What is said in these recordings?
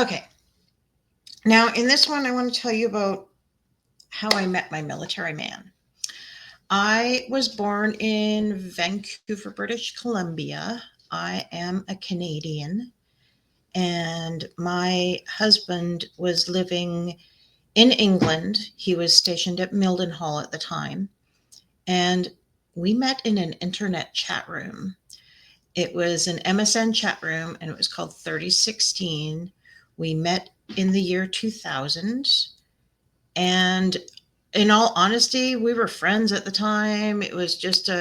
Okay. Now, in this one, I want to tell you about how I met my military man. I was born in Vancouver, British Columbia. I am a Canadian, and my husband was living in England. He was stationed at Mildenhall at the time, and we met in an internet chat room. It was an MSN chat room, and it was called 3016. We met in the year 2000, and in all honesty, we were friends at the time. It was just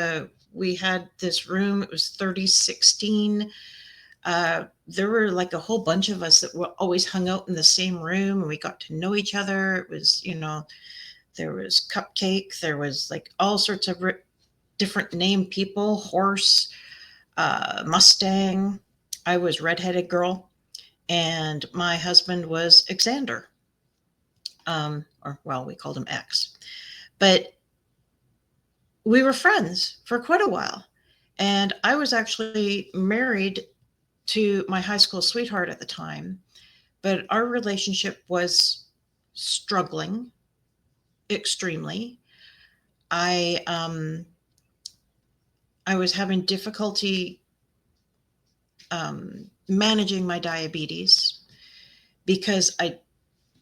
we had this room, it was 3016. There were like a whole bunch of us that were always hung out in the same room, and we got to know each other. It was, there was Cupcake, there was like all sorts of different name people, Horse, Mustang. I was Redheaded Girl, and my husband was Xander. Or well, we called him X. But we were friends for quite a while. And I was actually married to my high school sweetheart at the time, but our relationship was struggling extremely. I I was having difficulty managing my diabetes because I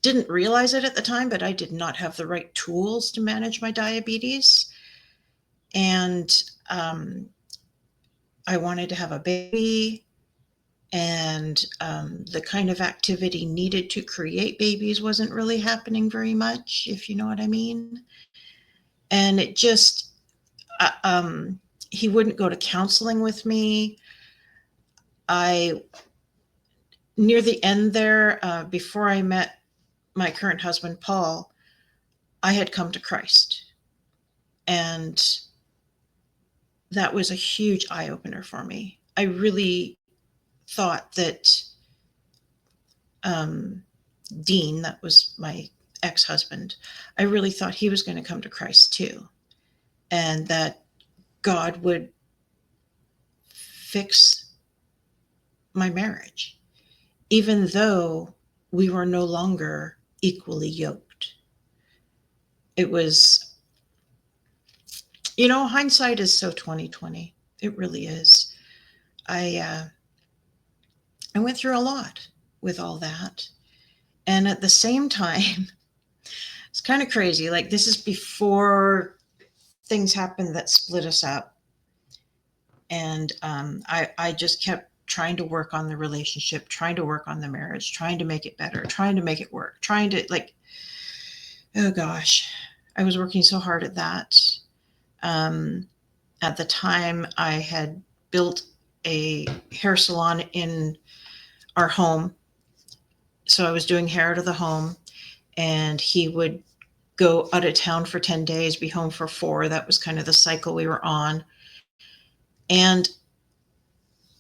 didn't realize it at the time, but I did not have the right tools to manage my diabetes. And I wanted to have a baby, and the kind of activity needed to create babies wasn't really happening very much, if you know what I mean. And it just, uh, um, he wouldn't go to counseling with me. I, near the end there, before I met my current husband, Paul, I had come to Christ. And that was a huge eye opener for me. I really thought that um, Dean, that was my ex husband, I really thought he was going to come to Christ too. And that God would fix my marriage, even though we were no longer equally yoked. It was, hindsight is so 2020. It really is. I went through a lot with all that. And at the same time, it's kind of crazy. Like, this is before things happened that split us up. And I just kept trying to work on the relationship, trying to work on the marriage, trying to make it better, trying to make it work, trying to, like, oh gosh, I was working so hard at that. Um, at the time, I had built a hair salon in our home. So I was doing hair to the home, and he would go out of town for 10 days, be home for 4. That was kind of the cycle we were on. And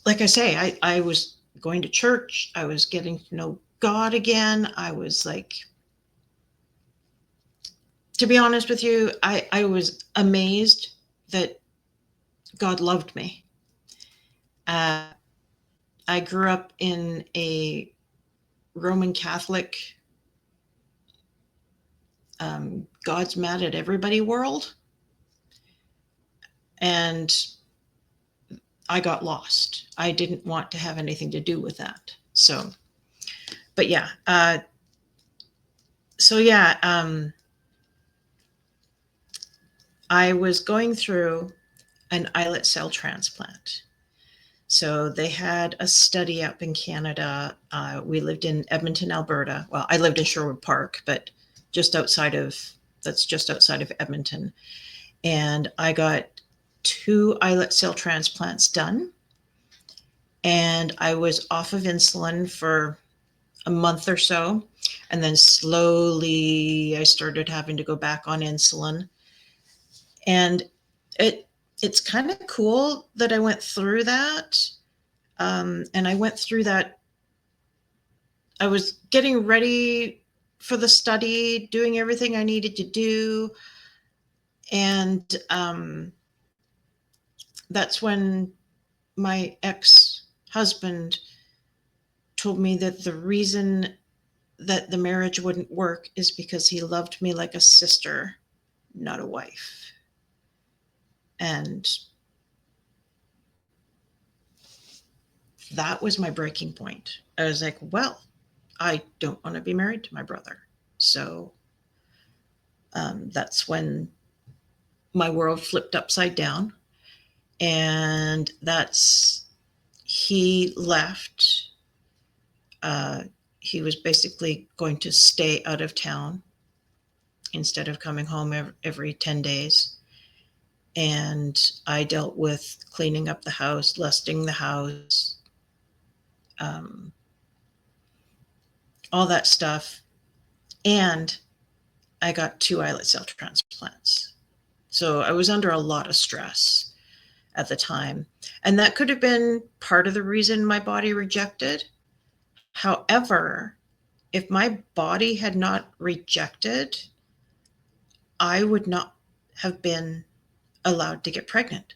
like I say, I was going to church. I was getting to know God again. I was like, to be honest with you, I was amazed that God loved me. Uh, I grew up in a Roman Catholic, God's mad at everybody world. And I got lost. I didn't want to have anything to do with that. So, but yeah. So yeah, I was going through an islet cell transplant. So they had a study up in Canada. We lived in Edmonton, Alberta. Well, I lived in Sherwood Park, but that's just outside of Edmonton. And I got 2 islet cell transplants done. And I was off of insulin for a month or so. And then slowly I started having to go back on insulin. And it's kind of cool that I went through that. And I went through that. I was getting ready for the study, doing everything I needed to do. And that's when my ex husband told me that the reason that the marriage wouldn't work is because he loved me like a sister, not a wife. And that was my breaking point. I was like, well, I don't want to be married to my brother. So that's when my world flipped upside down. And he left. He was basically going to stay out of town instead of coming home every 10 days. And I dealt with cleaning up the house, lusting the house, all that stuff. And I got 2 islet cell transplants. So I was under a lot of stress at the time. And that could have been part of the reason my body rejected. However, if my body had not rejected, I would not have been allowed to get pregnant,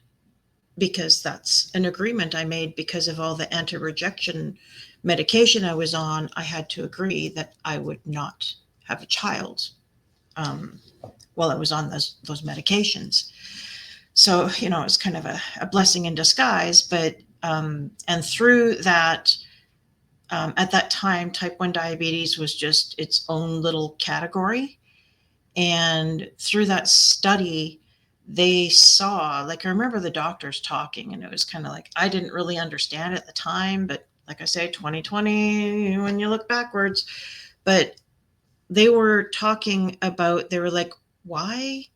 because that's an agreement I made because of all the anti-rejection medication I was on. I had to agree that I would not have a child while I was on those medications. So, it's kind of a blessing in disguise. But, and through that, at that time, type 1 diabetes was just its own little category. And through that study, they saw, like, I remember the doctors talking, and it was kind of like, I didn't really understand at the time, but like I say, 2020, when you look backwards, but they were talking about, they were like, why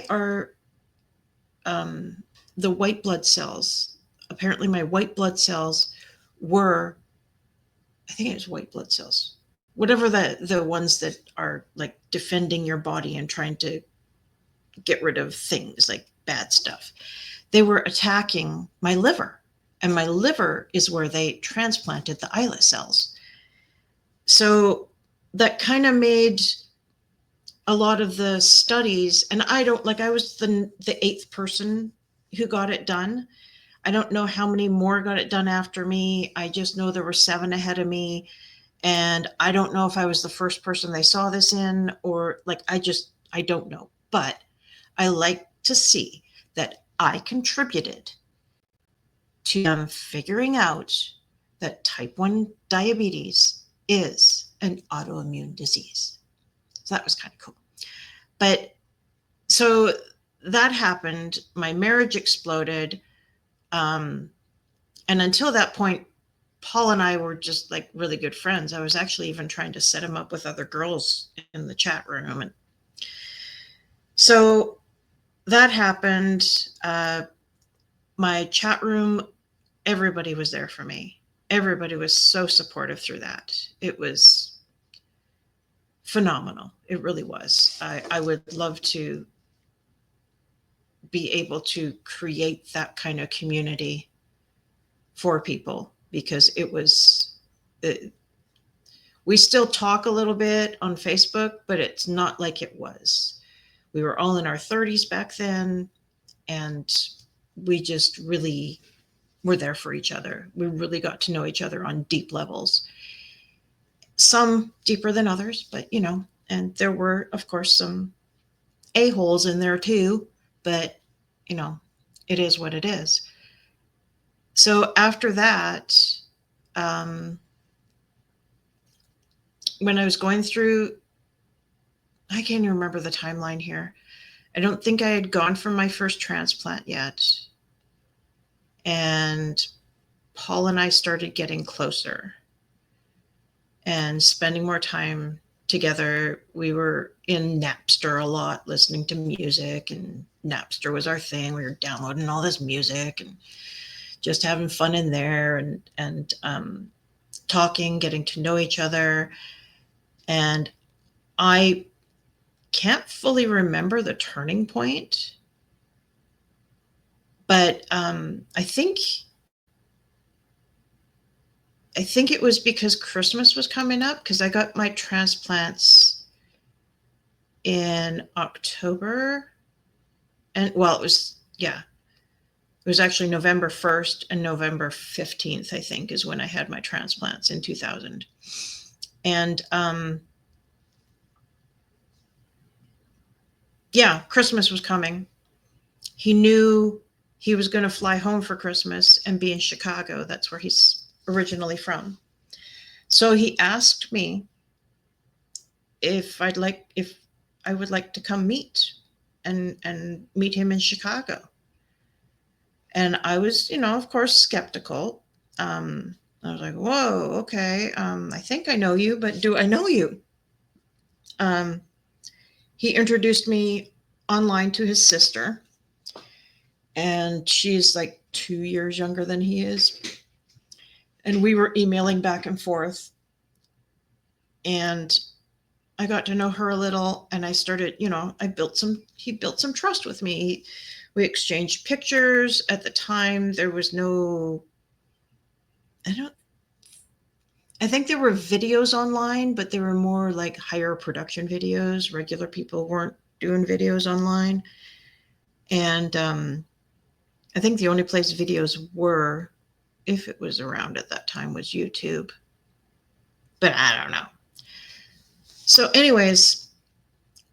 are the white blood cells, apparently my white blood cells were, I think it was white blood cells, whatever the ones that are like defending your body and trying to get rid of things like bad stuff. They were attacking my liver, and my liver is where they transplanted the islet cells. So that kind of made a lot of the studies, and I was the 8th person who got it done. I don't know how many more got it done after me. I just know there were 7 ahead of me. And I don't know if I was the first person they saw this in, or I don't know. But I like to see that I contributed to them figuring out that type 1 diabetes is an autoimmune disease. So that was kind of cool. But so that happened. My marriage exploded. And until that point, Paul and I were just like really good friends. I was actually even trying to set him up with other girls in the chat room. And so that happened. My chat room, everybody was there for me. Everybody was so supportive through that. It was phenomenal. It really was. I would love to be able to create that kind of community for people, because we still talk a little bit on Facebook, but it's not like it was. We were all in our 30s back then, and we just really were there for each other. We really got to know each other on deep levels. Some deeper than others, but and there were, of course, some a-holes in there too, but it is what it is. So after that, when I was going through, I can't even remember the timeline here. I don't think I had gone from my first transplant yet. And Paul and I started getting closer and spending more time together. We were in Napster a lot, listening to music, and Napster was our thing. We were downloading all this music and just having fun in there, and talking, getting to know each other. And I can't fully remember the turning point, but I think it was because Christmas was coming up, because I got my transplants in October. And it was It was actually November 1st and November 15th, I think, is when I had my transplants in 2000. And yeah, Christmas was coming. He knew he was going to fly home for Christmas and be in Chicago. That's where he's originally from. So he asked me if I would like to come meet and meet him in Chicago. And I was, of course, skeptical. I was like, whoa, okay. I think I know you, but do I know you? Um, he introduced me online to his sister, and she's like 2 years younger than he is. And we were emailing back and forth. And I got to know her a little, and I started, he built some trust with me. We exchanged pictures. At the time, there was no, I think there were videos online, but they were more like higher production videos. Regular people weren't doing videos online. And I think the only place videos were, if it was around at that time, was YouTube. But I don't know. So, anyways,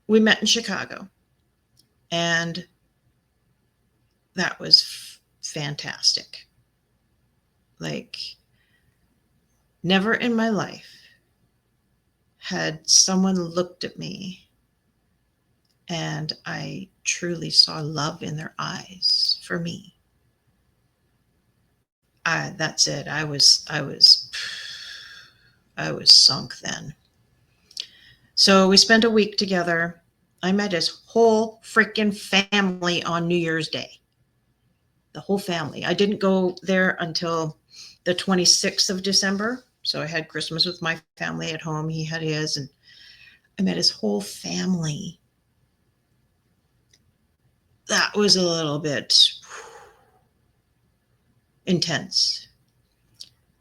we met in Chicago. And that was fantastic. Like, never in my life had someone looked at me and I truly saw love in their eyes for me. That's it. I was sunk then. So we spent a week together. I met his whole freaking family on New Year's Day. The whole family. I didn't go there until the 26th of December. So I had Christmas with my family at home. He had his, and I met his whole family. That was a little bit intense.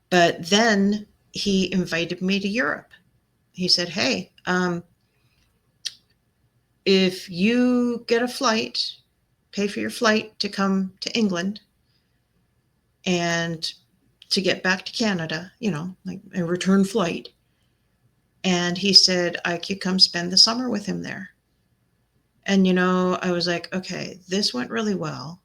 But then he invited me to Europe. He said, hey, if you get a flight, pay for your flight to come to England and to get back to Canada, like a return flight. And he said I could come spend the summer with him there. And, I was like, okay, this went really well.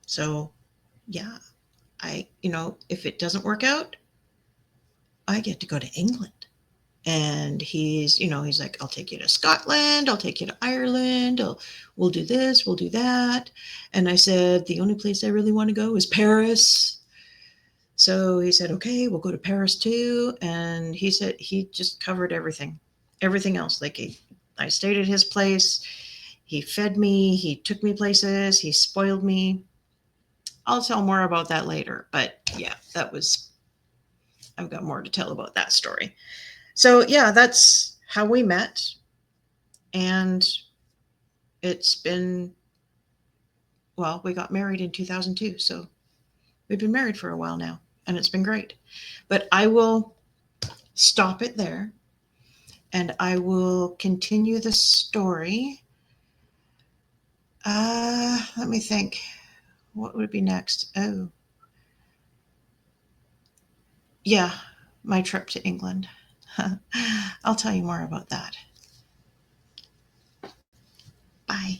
So yeah, if it doesn't work out, I get to go to England. And he's like, I'll take you to Scotland. I'll take you to Ireland. We'll do this. We'll do that. And I said, the only place I really want to go is Paris. So he said, okay, we'll go to Paris too. And he said he just covered everything else. Like I stayed at his place. He fed me. He took me places. He spoiled me. I'll tell more about that later. But yeah, I've got more to tell about that story. So yeah, that's how we met. And it's been, well, we got married in 2002. So we've been married for a while now, and it's been great. But I will stop it there, and I will continue the story. Let me think. What would be next? Oh, yeah, my trip to England. I'll tell you more about that. Bye.